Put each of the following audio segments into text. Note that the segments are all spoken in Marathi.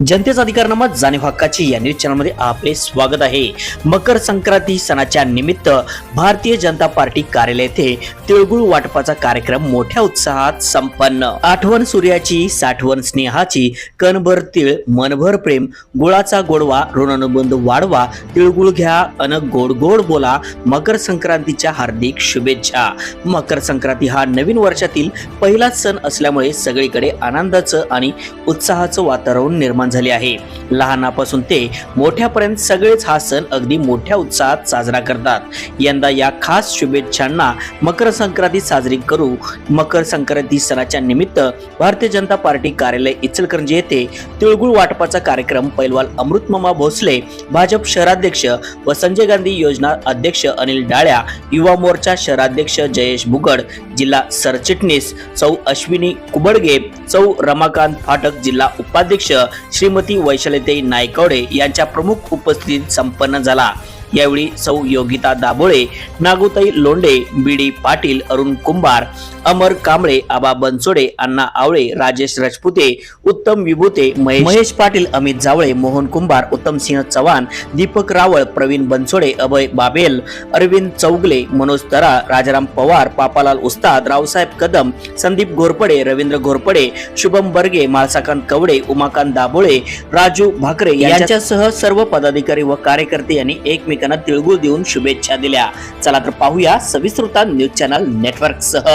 जनतेचा अधिकारनामा जाणीव हक्काची या न्यूज चॅनलमध्ये आपले स्वागत आहे। मकर संक्रांती सणाच्या निमित्त भारतीय जनता पार्टी कार्यालय येथे तिळगुळ वाटपाचा कार्यक्रम मोठ्या उत्साहात संपन्न। आठवण सूर्याची, साठवण स्नेहाची, कणभर तीळ मनभर प्रेम, गुळाचा गोडवा ऋणानुबंध वाढवा, तिळगुळ घ्या अन गोड गोड बोला। मकर संक्रांतीच्या हार्दिक शुभेच्छा। मकर संक्रांती हा नवीन वर्षातील पहिलाच सण असल्यामुळे सगळीकडे आनंदाचं आणि उत्साहाचं वातावरण निर्माण झाले आहे। लहानापासून ते मोठ्यापर्यंत सगळेच हा सण अगदी मोठ्या उत्साहात साजरा करतात। यंदा या खास शुभेच्छांना मकर संक्रांती साजरी करू। मकर संक्रांती सणाच्या निमित्त भारतीय जनता पार्टी कार्यालय इचलकरंजी येथे तिळगुळ वाटपाचा कार्यक्रम पैलवान अमृतमामा भोसले, भाजप शहराध्यक्ष व संजय गांधी योजना अध्यक्ष अनिल डाळ्या, युवा मोर्चा शहराध्यक्ष जयेश बुगड, जिल्हा सरचिटणीस सौ अश्विनी कुबडगे, सौ रमाकांत फाटक, जिल्हा उपाध्यक्ष श्रीमती वैशालीताई नायकवडे यांच्या प्रमुख उपस्थितीत संपन्न झाला। यावेळी सौ योगिता दाभोळे, नागुताई लोंढे, बीडी पाटील, अरुण कुंभार, अमर कांबळे, आबा बनसोडे, अण्णा आवळे, राजेश राजपुते, उत्तम विभूते, महेश पाटील, अमित जावळे, मोहन कुंभार, उत्तम सिंह चव्हाण, दीपक रावळ, प्रवीण बनसोडे, अभय बाबेल, अरविंद चौगले, मनोज तरा, राजाराम पवार, पापालाल उस्ताद, रावसाहेब कदम, संदीप घोरपडे, रवींद्र घोरपडे, शुभम बर्गे, मालसाकांत कवडे, उमाकांत दाभोळे, राजू भाकरे यांच्यासह सर्व पदाधिकारी व कार्यकर्ते यांनी एकमेकांना तिळगुळ देऊन शुभेच्छा दिल्या। चला तर पाहूया सविस्तर न्यूज चॅनल नेटवर्क सह।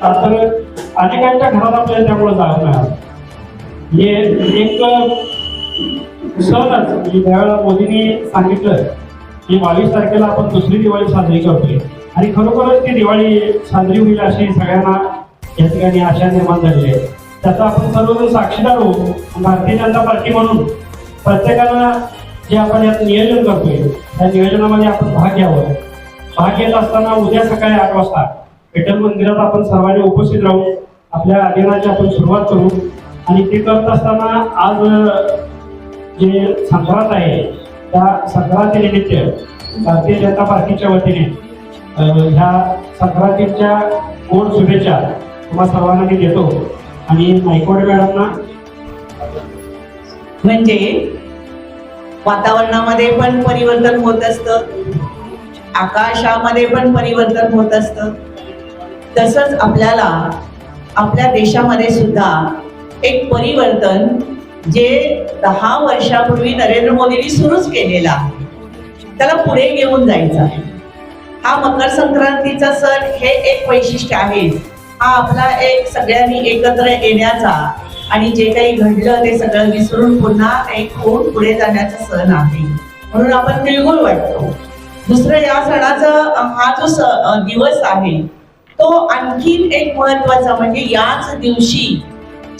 अनेकांच्या घरात आपल्याला त्यामुळे जायला मिळालं। हे एक सहजच ज्यावेळेला मोदींनी सांगितलं की 22 तारखेला आपण दुसरी दिवाळी साजरी करतोय आणि खरोखरच ती दिवाळी साजरी होईल अशी सगळ्यांना या ठिकाणी आशा निर्माण झालेली आहे। त्याचा आपण सर्वजण साक्षीदार होऊ। भारतीय जनता पार्टी म्हणून प्रत्येकाला जे आपण यात नियोजन करतोय त्या नियोजनामध्ये आपण भाग घ्यावं। भाग घेत असताना उद्या सकाळी 8 वाजता विठ्ठल मंदिरात आपण सर्वांनी उपस्थित राहून आपल्या अभियानाची आपण सुरुवात करू आणि ते करत असताना आज जे संक्रांत आहे त्या संक्रांतीनिमित्त भारतीय जनता पार्टीच्या वतीने ह्या संक्रांतीच्या गोड शुभेच्छा तुम्हा सर्वांना मी देतो। आणि नायकवडे मॅडमना म्हणजे वातावरणामध्ये पण परिवर्तन होत असतं, आकाशामध्ये पण परिवर्तन होत असतं, तसंच आपल्याला आपल्या देशामध्ये सुद्धा एक परिवर्तन जे 10 वर्षापूर्वी नरेंद्र मोदींनी सुरूच केलेला त्याला पुढे घेऊन जायचं आहे। हा मकर संक्रांतीचा सण हे एक वैशिष्ट्य आहे। हा आपला एक सगळ्यांनी एकत्र येण्याचा आणि जे काही घडलं ते सगळं विसरून पुन्हा एक होऊन पुढे जाण्याचा सण आहे, म्हणून आपण तिळगुळ वाटतो। दुसरं या सणाचा हा जो दिवस आहे तो आणखीन एक महत्वाचा म्हणजे याच दिवशी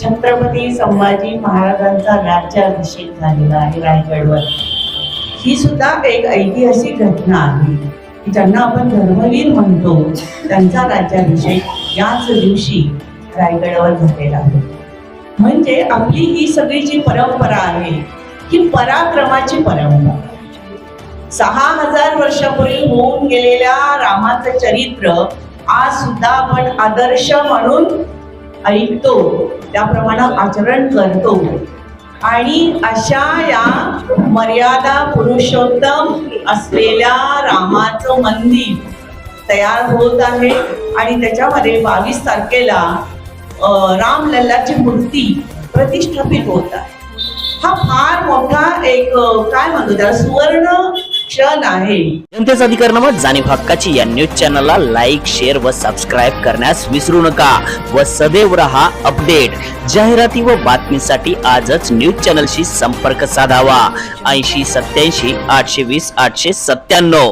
छत्रपती संभाजी महाराजांचा राज्याभिषेक झालेला आहे रायगडवर। ही सुद्धा एक ऐतिहासिक घटना आहे की ज्यांना आपण धर्मवीर म्हणतो त्यांचा राज्याभिषेक याच दिवशी रायगडावर झालेला आहे। म्हणजे आपली ही सगळी जी परंपरा आहे ही पराक्रमाची परंपरा। 6000 वर्षापूर्वी होऊन गेलेल्या रामाचं चरित्र आज सुद्धा आपण आदर्श म्हणून ऐकतो, त्याप्रमाणे आचरण करतो आणि अशा या मर्यादा पुरुषोत्तम असलेल्या रामाचं मंदिर तयार होत आहे आणि त्याच्यामध्ये 22 तारखेला रामलल्लाची मूर्ती प्रतिष्ठापित होत आहे। हा फार मोठा एक काय म्हणतो त्याला सुवर्ण क्षण आहे। जनतेचा अधिकारनामा जाणीव हक्काची या न्यूज चॅनलला लाईक, शेअर व सबस्क्राईब करण्यास विसरू नका व सदैव रहा अपडेट। जाहिराती व बातमीसाठी आजच न्यूज चॅनलशी संपर्क साधावा। 80 87 820 897।